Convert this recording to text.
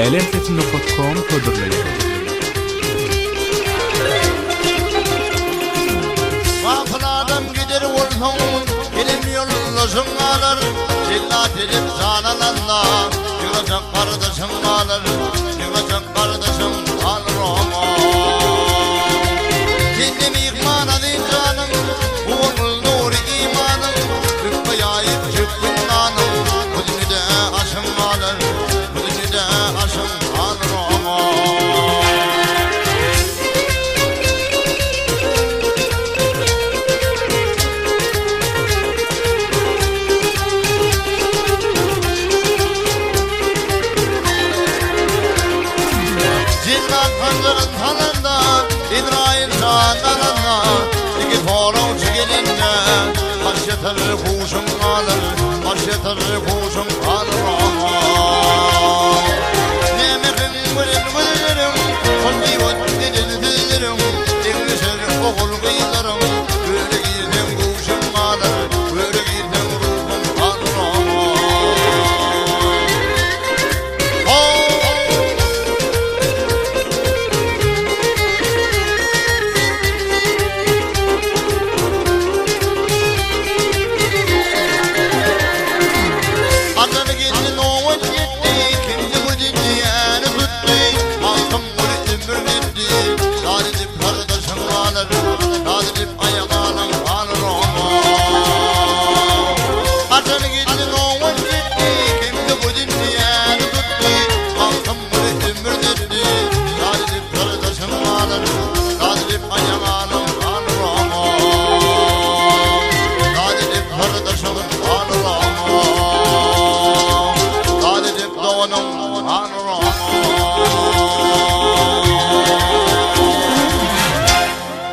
lmt.com hördürleýär. Vapıladım gider olsun, elim yollaşım alır. Cilla dedim canananla, yığacak kardeşim alır. Yığacak kardeşim alır ama. Kendim ikmana din canım, bu olur nur imanım. Rıkkı yayıp çıktım nanım, kudünü de aşım alır. Kudünü de aşım alır ama. Pancarın tanında, İbrahim canlarında, iki toruncu gelince, baş yatır kuşum kalır, baş yatır kuşum kalır ama. Nemekim güllerim, kolbi vatlidim, dinleşir okul kıyılarım, böyle girdim kuşum kalır, böyle girdim ruhum kalır ama. Anam